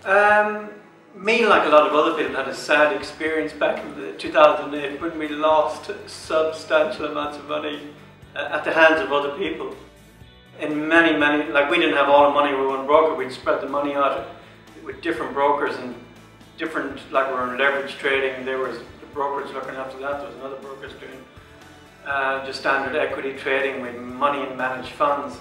Me, like a lot of other people, had a sad experience back in 2008 when we lost substantial amounts of money at the hands of other people. In many, like we didn't have all the money with one broker, we'd spread the money out with different brokers and different, like we were in leverage trading, there was the brokerage looking after that, there was another brokerage doing just standard equity trading with money in managed funds.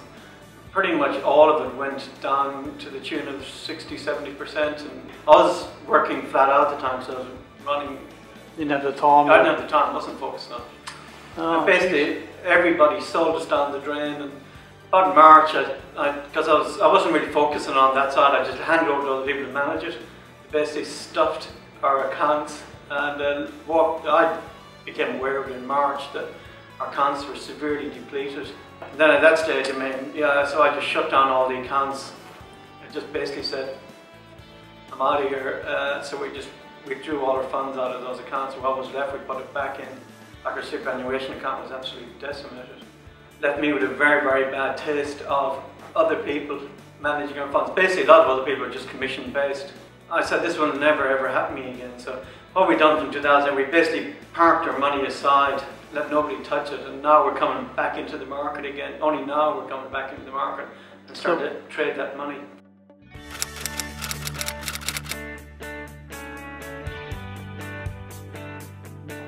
Pretty much all of it went down to the tune of 60–70%, and I was working flat out at the time, so I was running. You didn't have the time? I didn't have the time, wasn't focused on it. Oh, and basically, everybody sold us down the drain, and about March, because I wasn't really focusing on that side, I just handed over to other people to manage it. They basically stuffed our accounts, and I became aware of it in March that our accounts were severely depleted. And then at that stage, I mean, yeah, so I just shut down all the accounts. I just basically said, I'm out of here. So we just withdrew all our funds out of those accounts. What was left, we put it back in. Like our superannuation account was absolutely decimated. Left me with a very, very bad taste of other people managing our funds. Basically, a lot of other people are just commission based. I said this will never ever happen to me again. So what we've done from 2000, we basically parked our money aside, let nobody touch it, and now we're coming back into the market again. Only now we're coming back into the market and start to trade that money.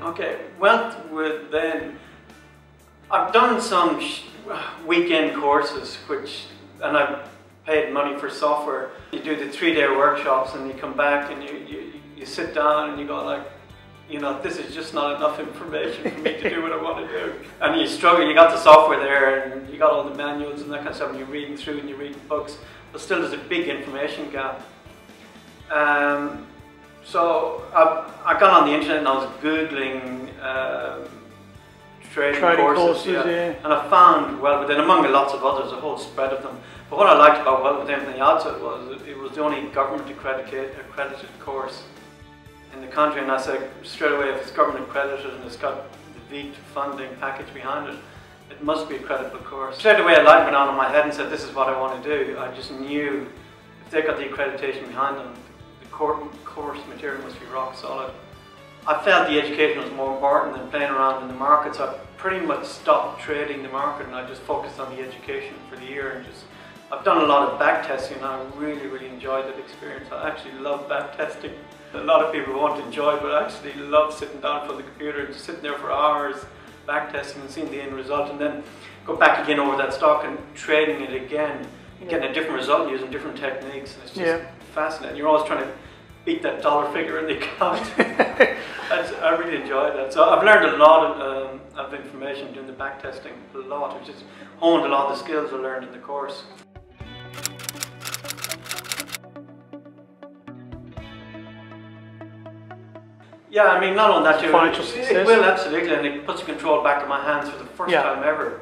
Okay, well, then I've done some weekend courses, and I've paid money for software. You do the 3-day workshops, and you come back and you sit down and you go like, you know, this is just not enough information for me to do what I want to do. And you struggle, you got the software there and you got all the manuals and that kind of stuff, and you're reading through and you're reading books, but still there's a big information gap. So I got on the internet and I was Googling trading courses, yeah. And I found Well Within, among lots of others, a whole spread of them. But what I liked about Well Within from the outset was it was the only government accredited course in the country, and I said straight away, if it's government accredited and it's got the VEET funding package behind it, it must be a credible course. Straight away a light went on in my head and said, this is what I want to do. I just knew if they got the accreditation behind them, the course material must be rock solid. I felt the education was more important than playing around in the market, so I pretty much stopped trading the market and I just focused on the education for the year. And I've done a lot of back testing and I really enjoyed that experience. I actually love back testing. A lot of people won't enjoy it, but I actually love sitting down for the computer and just sitting there for hours back testing and seeing the end result, and then go back again over that stock and trading it again and getting a different result using different techniques. And it's just fascinating. You're always trying to beat that dollar figure in the account. I really enjoyed that. So I've learned a lot of information doing the back testing, a lot, which has honed a lot of the skills I learned in the course. Yeah, I mean, not only that, financial success. It will, absolutely, and it puts control back in my hands for the first time ever.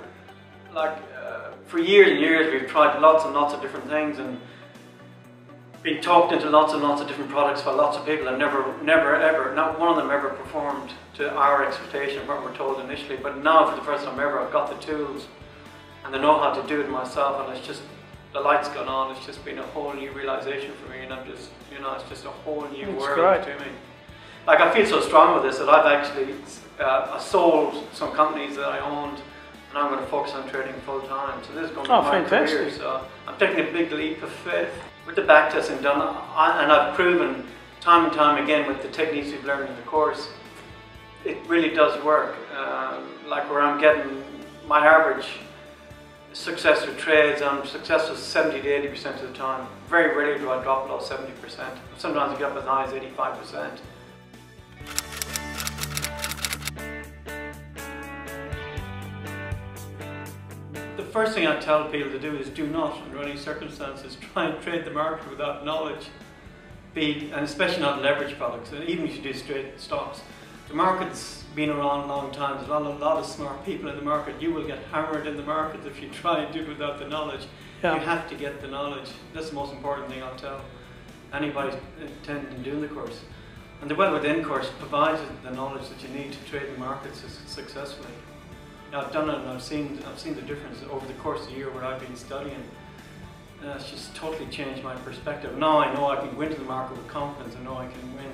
Like, for years and years, we've tried lots and lots of different things and been talked into lots and lots of different products by lots of people, and never ever, not one of them ever performed to our expectation of what we're told initially. But now, for the first time ever, I've got the tools and the know-how to do it myself, and it's just, the light's gone on. It's just been a whole new realization for me, and I'm just, you know, it's just a whole new world to me. Like, I feel so strong with this that I've actually sold some companies that I owned, and I'm going to focus on trading full time. So this is going to be my career. So I'm taking a big leap of faith. With the backtesting done, and I've proven time and time again with the techniques we've learned in the course, it really does work. Like where I'm getting my average successful trades, I'm successful 70 to 80% of the time. Very rarely do I drop below 70%. Sometimes I get up as high as 85%. The first thing I tell people to do is do not, under any circumstances, try and trade the market without knowledge, and especially not leverage products, and even if you do straight stocks. The market's been around a long time, there's a lot of smart people in the market. You will get hammered in the market if you try and do it without the knowledge. You have to get the knowledge. That's the most important thing I'll tell anybody intending to do the course. And the Well Within course provides the knowledge that you need to trade the markets successfully. Now, I've done it and I've seen the difference over the course of the year where I've been studying. It's just totally changed my perspective. Now I know I can go into the market with confidence. I know I can win.